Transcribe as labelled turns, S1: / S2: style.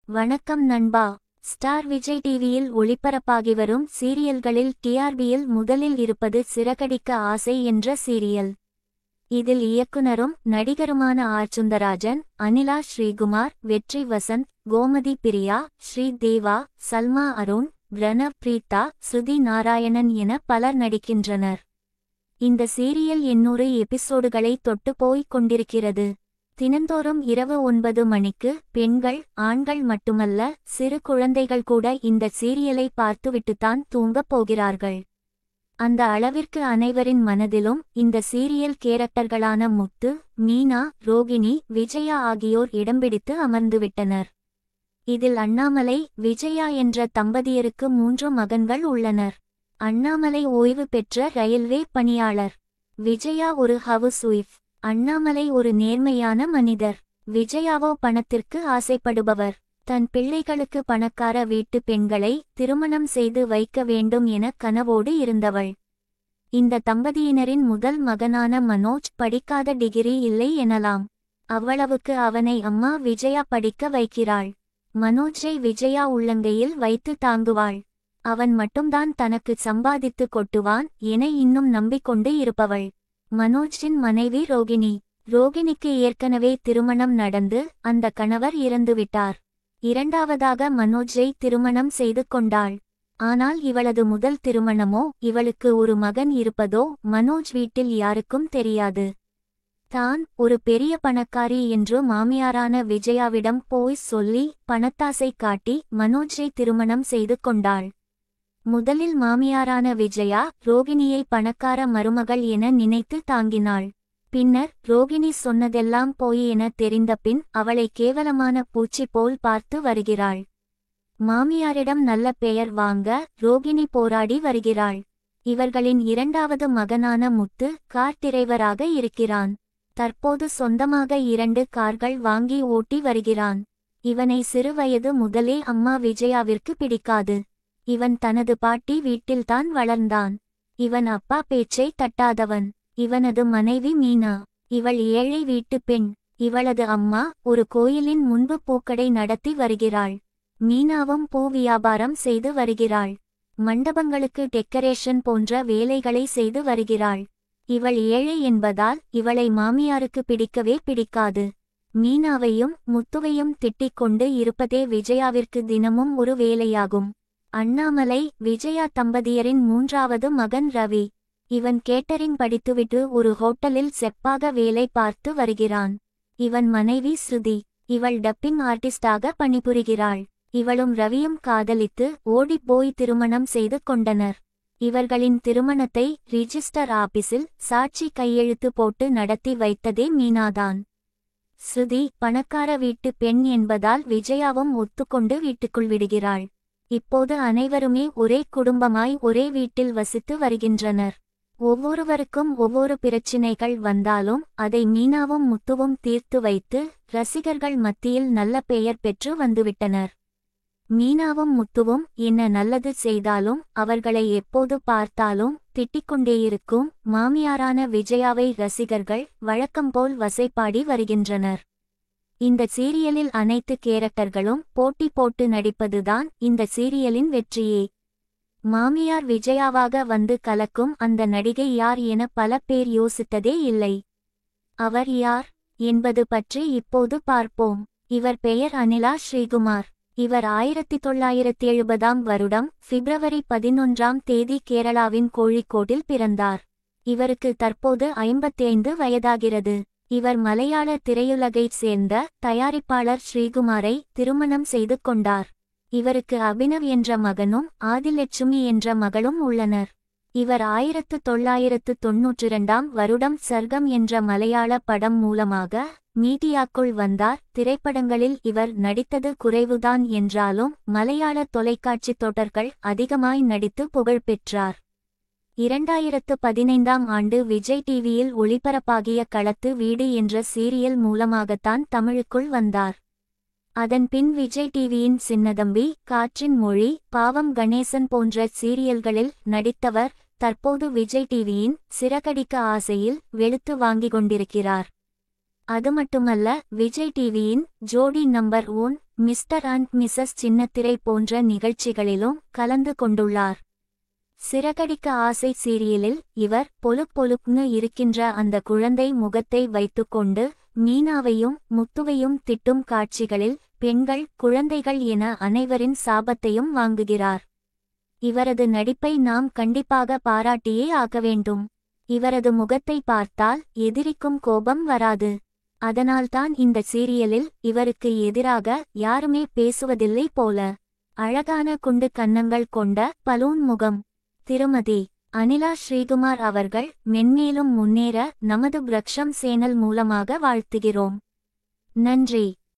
S1: வணக்கம் நண்பா. ஸ்டார் விஜய் டிவியில் ஒளிபரப்பாகி வரும் சீரியல்களில் டிஆர்பியில் முதலில் இருப்பது சிறகடிக்க ஆசை என்ற சீரியல். இதில் இயக்குனரும் நடிகருமான சுந்தராஜன், அனிலா ஸ்ரீகுமார், வெற்றி வசந்த், கோமதி பிரியா, ஸ்ரீ தேவா, சல்மா அருண், பிரணவ் பிரீதா, ஸ்ருதி நாராயணன் என பலர் நடிக்கின்றனர். இந்த சீரியல் 800 எபிசோடுகளை தொட்டு போய்க் கொண்டிருக்கிறது. தினந்தோறும் இரவு 9 மணிக்கு பெண்கள், ஆண்கள் மட்டுமல்ல, சிறு குழந்தைகள் கூட இந்த சீரியலை பார்த்துவிட்டுத்தான் தூங்கப் போகிறார்கள். அந்த அளவிற்கு அனைவரின் மனதிலும் இந்த சீரியல் கேரக்டர்களான முத்து, மீனா, ரோகிணி, விஜயா ஆகியோர் இடம்பிடித்து அமர்ந்துவிட்டனர். இதில் அண்ணாமலை, விஜயா என்ற தம்பதியருக்கு 3 மகன்கள் உள்ளனர். அண்ணாமலை ஓய்வு பெற்ற ரயில்வே பணியாளர். விஜயா ஒரு ஹவுஸ் ஒய்ஃப். அண்ணாமலை ஒரு நேர்மையான மனிதர். விஜயாவோ பணத்திற்கு ஆசைப்படுபவர். தன் பிள்ளைகளுக்கு பணக்கார வீட்டு பெண்களை திருமணம் செய்து வைக்க வேண்டும் என கனவோடு இருந்தவள். இந்த தம்பதியினரின் முதல் மகனான மனோஜ் படிக்காத டிகிரி இல்லை எனலாம். அவ்வளவுக்கு அவனை அம்மா விஜயா படிக்க வைக்கிறாள். மனோஜை விஜயா உள்ளங்கையில் வைத்து தாங்குவாள். அவன் மட்டும்தான் தனக்கு சம்பாதித்து கொட்டுவான் என இன்னும் நம்பிக்கொண்டு இருப்பவள் மனோஜின் மனைவி ரோகிணி. ரோகிணிக்கு ஏற்கனவே திருமணம் நடந்து அந்த கணவர் இறந்துவிட்டார். இரண்டாவதாக மனோஜை திருமணம் செய்து கொண்டாள். ஆனால் இவளது முதல் திருமணமோ, இவளுக்கு ஒரு மகன் இருப்பதோ மனோஜ் வீட்டில் யாருக்கும் தெரியாது. தான் ஒரு பெரிய பணக்காரி என்று மாமியாரான விஜயாவிடம் போய் சொல்லி பணத்தாசை காட்டி மனோஜை திருமணம் செய்து கொண்டாள். முதலில் மாமியாரான விஜயா ரோகிணியை பணக்கார மருமகள் என நினைத்து தாங்கினாள். பின்னர் ரோகிணி சொன்னதெல்லாம் போய் என தெரிந்தபின் அவளை கேவலமான பூச்சி போல் பார்த்து வருகிறாள். மாமியாரிடம் நல்ல பெயர் வாங்க ரோகிணி போராடி வருகிறாள். இவர்களின் இரண்டாவது மகனான முத்து கார் டிரைவராக இருக்கிறான். தற்போது சொந்தமாக 2 கார்கள் வாங்கி ஓட்டி வருகிறான். இவனை சிறுவயது முதலே அம்மா விஜயாவிற்கு பிடிக்காது. இவன் தனது பாட்டி வீட்டில்தான் வளர்ந்தான். இவன் அப்பா பேச்சை தட்டாதவன். இவனது மனைவி மீனா. இவள் ஏழை வீட்டு பெண். இவளது அம்மா ஒரு கோயிலின் முன்பு பூக்கடை நடத்தி வருகிறாள். மீனாவும் பூ வியாபாரம் செய்து வருகிறாள். மண்டபங்களுக்கு டெக்கரேஷன் போன்ற வேலைகளை செய்து வருகிறாள். இவள் ஏழை என்பதால் இவளை மாமியாருக்கு பிடிக்கவே பிடிக்காது. மீனாவையும் முத்துவையும் திட்டிக் கொண்டு இருப்பதே விஜயாவிற்கு தினமும் ஒரு வேலையாகும். அண்ணாமலை, விஜயா தம்பதியரின் 3வது மகன் ரவி. இவன் கேட்டரிங் படித்துவிட்டு ஒரு ஹோட்டலில் செப்பாக வேலை பார்த்து வருகிறான். இவன் மனைவி ஸ்ருதி. இவள் டப்பிங் ஆர்டிஸ்டாக பணிபுரிகிறாள். இவளும் ரவியும் காதலித்து ஓடிப்போய் திருமணம் செய்து கொண்டனர். இவர்களின் திருமணத்தை ரிஜிஸ்டர் ஆபீஸில் சாட்சி கையெழுத்து போட்டு நடத்தி வைத்ததே மீனாதான். ஸ்ருதி பணக்கார வீட்டு பெண் என்பதால் விஜயாவும் ஒத்துக்கொண்டு வீட்டுக்குள் விடுகிறாள். இப்போது அனைவருமே ஒரே குடும்பமாய் ஒரே வீட்டில் வசித்து வருகின்றனர். ஒவ்வொருவருக்கும் ஒவ்வொரு பிரச்சினைகள் வந்தாலும் அதை மீனாவும் முத்துவும் தீர்த்து வைத்து ரசிகர்கள் மத்தியில் நல்ல பெயர் பெற்று வந்துவிட்டனர். மீனாவும் முத்துவும் என்ன நல்லது செய்தாலும் அவர்களை எப்போது பார்த்தாலும் திட்டிக்கொண்டேயிருக்கும் மாமியாரான விஜயாவை ரசிகர்கள் வழக்கம்போல் வசைப்பாடி வருகின்றனர். இந்த சீரியலில் அனைத்து கேரக்டர்களும் போட்டி போட்டு நடிப்பதுதான் இந்த சீரியலின் வெற்றியே. மாமியார் விஜயாவாக வந்து கலக்கும் அந்த நடிகை யார் என பல பேர் யோசித்ததே இல்லை. அவர் யார் என்பது பற்றி இப்போது பார்ப்போம். இவர் பெயர் அனிலா ஸ்ரீகுமார். இவர் 1970ஆம் வருடம் பிப்ரவரி 11ஆம் தேதி கேரளாவின் கோழிக்கோட்டில் பிறந்தார். இவருக்கு தற்போது 55 வயதாகிறது. இவர் மலையாள திரையுலகைச் சேர்ந்த தயாரிப்பாளர் ஸ்ரீகுமாரை திருமணம் செய்து கொண்டார். இவருக்கு அபினவ் என்ற மகனும் ஆதிலட்சுமி என்ற மகளும் உள்ளனர். இவர் 1992ஆம் வருடம் சர்கம் என்ற மலையாள படம் மூலமாக மீடியாக்குள் வந்தார். திரைப்படங்களில் இவர் நடித்தது குறைவுதான் என்றாலும் மலையாள தொலைக்காட்சி தொடர்கள் அதிகமாய் நடித்து புகழ் பெற்றார். 2015ஆம் ஆண்டு விஜய் டிவியில் ஒளிபரப்பாகிய களத்து வீடு என்ற சீரியல் மூலமாகத்தான் தமிழுக்குள் வந்தார். அதன் பின் விஜய் டிவியின் சின்னதம்பி, காற்றின் மொழி, பாவம் கணேசன் போன்ற சீரியல்களில் நடித்தவர் தற்போது விஜய் டிவியின் சிறகடிக்க ஆசையில் வெளுத்து வாங்கிக் கொண்டிருக்கிறார். அது மட்டுமல்ல, விஜய் டிவியின் ஜோடி நம்பர் 1 மிஸ்டர் அண்ட் மிஸ்ஸஸ் சின்னத்திரை போன்ற நிகழ்ச்சிகளிலும் கலந்து கொண்டுள்ளார். சிறகடிக்க ஆசை சீரியலில் இவர் பொலுக் பொலுக்னு இருக்கின்ற அந்த குழந்தை முகத்தை வைத்துக்கொண்டு மீனாவையும் முத்துவையும் திட்டும் காட்சிகளில் பெண்கள் குழந்தைகள் என அனைவரின் சாபத்தையும் வாங்குகிறார். இவரது நடிப்பை நாம் கண்டிப்பாக பாராட்டியே ஆக வேண்டும். இவரது முகத்தை பார்த்தால் எதிரிக்கும் கோபம் வராது. அதனால்தான் இந்த சீரியலில் இவருக்கு எதிராக யாருமே பேசுவதில்லை போல. அழகான குண்டு கன்னங்கள் கொண்ட பலூன் முகம். திருமதி அனிலா ஸ்ரீகுமார் அவர்கள் மென்மேலும் முன்னேற நமது விருக்ஷம் சேனல் மூலமாக வாழ்த்துகிறோம். நன்றி.